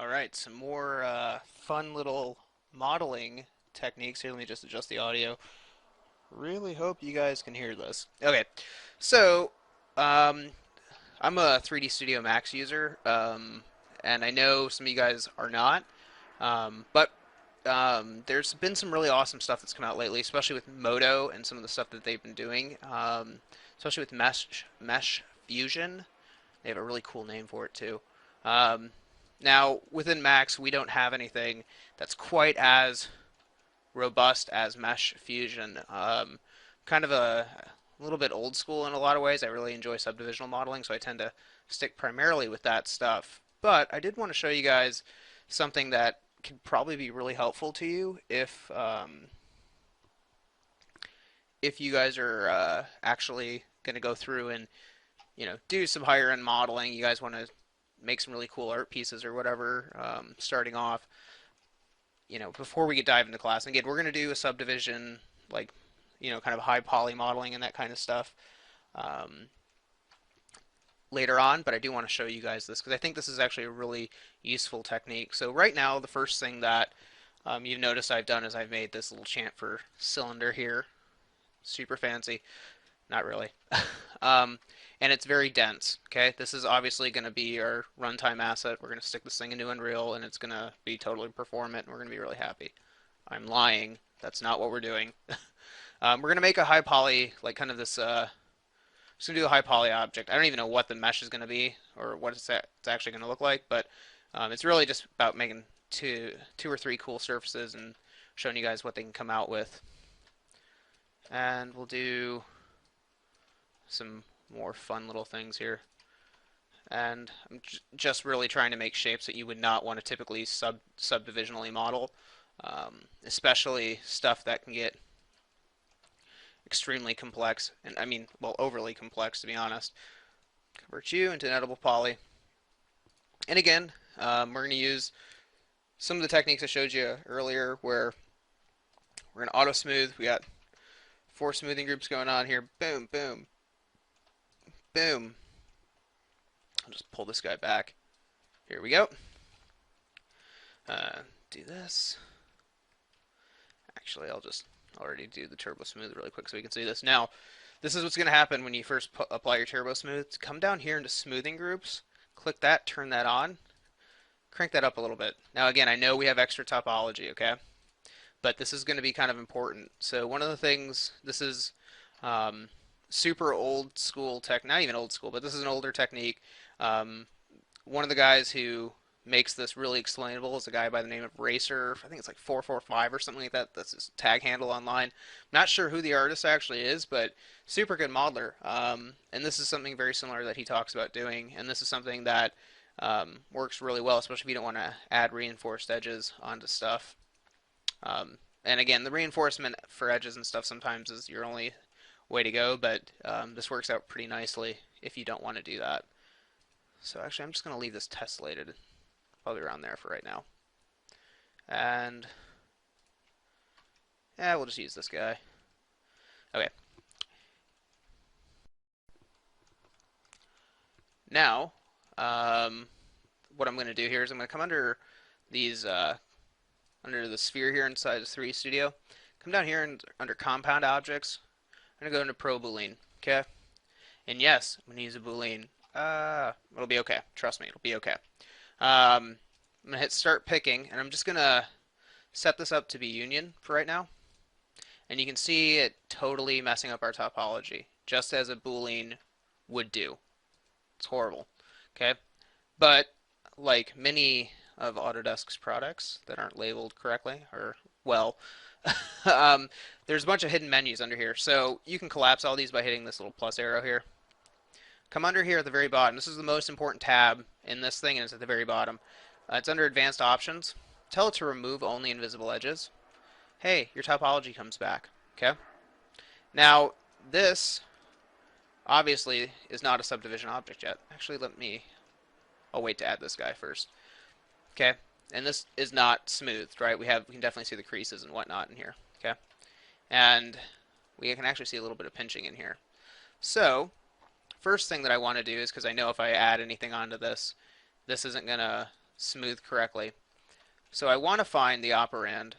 All right, some more fun little modeling techniques here. Let me just adjust the audio. Really hope you guys can hear this. Okay, so um, I'm a 3D Studio Max user, and I know some of you guys are not, but there's been some really awesome stuff that's come out lately, especially with Modo and some of the stuff that they've been doing, especially with Mesh Fusion. They have a really cool name for it too. Um, Now, within Max, we don't have anything that's quite as robust as Mesh Fusion. Kind of a little bit old school in a lot of ways. I really enjoy subdivisional modeling, so I tend to stick primarily with that stuff. But I did want to show you guys something that could probably be really helpful to you if you guys are actually going to go through and do some higher end modeling. You guys want to make some really cool art pieces or whatever, starting off, before we get dive into class. And again, we're going to do a subdivision, like, kind of high poly modeling and that kind of stuff um, later on, but I do want to show you guys this because I think this is actually a really useful technique. So right now, the first thing that you've noticed I've done is I've made this little chamfer cylinder here. Super fancy. Not really. um, and it's very dense. Okay, this is obviously going to be our runtime asset. We're going to stick this thing into Unreal, and it's going to be totally performant, and we're going to be really happy. I'm lying. That's not what we're doing. We're going to make a high poly, like kind of this. Just going to do a high poly object. I don't even know what the mesh is going to be or what it's actually going to look like, but it's really just about making two or three cool surfaces and showing you guys what they can come out with. And we'll do some more fun little things here. And I'm just really trying to make shapes that you would not want to typically subdivisionally model, especially stuff that can get extremely complex, and I mean, well, overly complex to be honest. Convert you into an edible poly. And again, we're going to use some of the techniques I showed you earlier where we're going to auto smooth. We got 4 smoothing groups going on here. Boom, boom, boom. I'll just pull this guy back. Here we go. Do this. Actually, I'll just already do the turbo smooth really quick so we can see this. Now, this is what's going to happen when you first apply your turbo smooth. Come down here into smoothing groups, click that, turn that on, crank that up a little bit. Now again, I know we have extra topology, okay? But this is going to be kind of important. So one of the things, this is super old school tech, not even old school, but this is an older technique. One of the guys who makes this really explainable is a guy by the name of Racer. I think it's like 445 or something like that. That's his tag handle online. Not sure who the artist actually is, but super good modeler. And this is something very similar that he talks about doing. And this is something that works really well, especially if you don't want to add reinforced edges onto stuff. And again, the reinforcement for edges and stuff sometimes is your only way to go, but this works out pretty nicely if you don't want to do that. So actually, I'm just going to leave this tessellated probably around there for right now. And yeah, we'll just use this guy. Okay. Now, what I'm going to do here is I'm going to come under these, under the sphere here inside the 3D Studio. Come down here and under Compound Objects. I'm going to go into Pro Boolean. Okay? And yes, I'm going to use a Boolean. It'll be okay. Trust me, it'll be okay. I'm going to hit Start Picking, and I'm just going to set this up to be union for right now. And you can see it totally messing up our topology, just as a Boolean would do. It's horrible. Okay? But, like many of Autodesk's products that aren't labeled correctly, or, well, there's a bunch of hidden menus under here. So you can collapse all these by hitting this little plus arrow here. Come under here at the very bottom. This is the most important tab in this thing, and it's at the very bottom. It's under Advanced Options. Tell it to remove only invisible edges. Hey, your topology comes back. Okay? Now, this obviously is not a subdivision object yet. Actually, I'll wait to add this guy first. Okay? And this is not smoothed, right? We can definitely see the creases and whatnot in here. Okay? And we can actually see a little bit of pinching in here. So, first thing that I want to do is, because I know if I add anything onto this, this isn't going to smooth correctly. So I want to find the operand,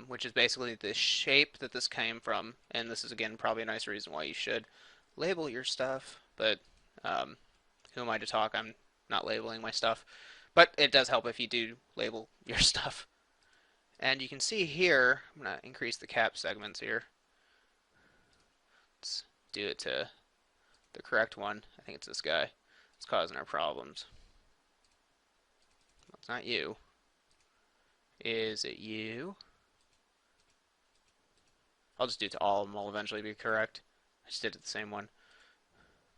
which is basically the shape that this came from. And this is, again, probably a nice reason why you should label your stuff. But um, who am I to talk? I'm not labeling my stuff. But it does help if you do label your stuff. And you can see here, I'm going to increase the cap segments here. Let's do it to the correct one. I think it's this guy. It's causing our problems. Well, it's not you. Is it you? I'll just do it to all of them. Will eventually be correct. I just did it the same one.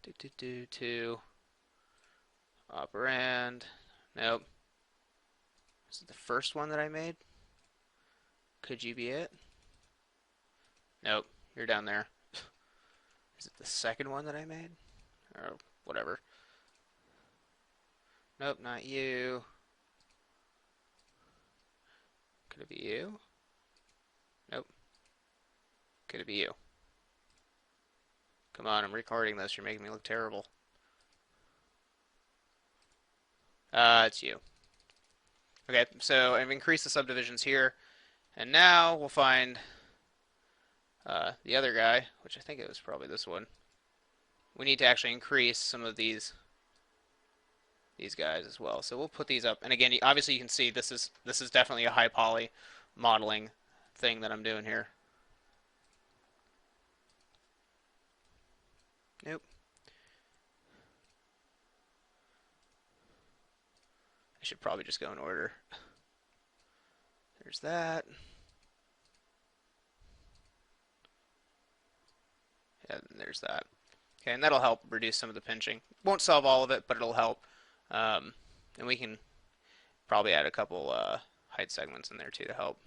To operand. Nope. Is it the first one that I made? Could you be it? Nope. You're down there. Is it the second one that I made? Or whatever. Nope, not you. Could it be you? Nope. Could it be you? Come on, I'm recording this. You're making me look terrible. It's you. Okay, so I've increased the subdivisions here. And now we'll find the other guy, which I think it was probably this one. We need to actually increase some of these guys as well. So we'll put these up. And again, obviously you can see this is definitely a high poly modeling thing that I'm doing here. Nope. I should probably just go in order. There's that. And there's that. Okay, and that'll help reduce some of the pinching. Won't solve all of it, but it'll help. And we can probably add a couple height segments in there too to help.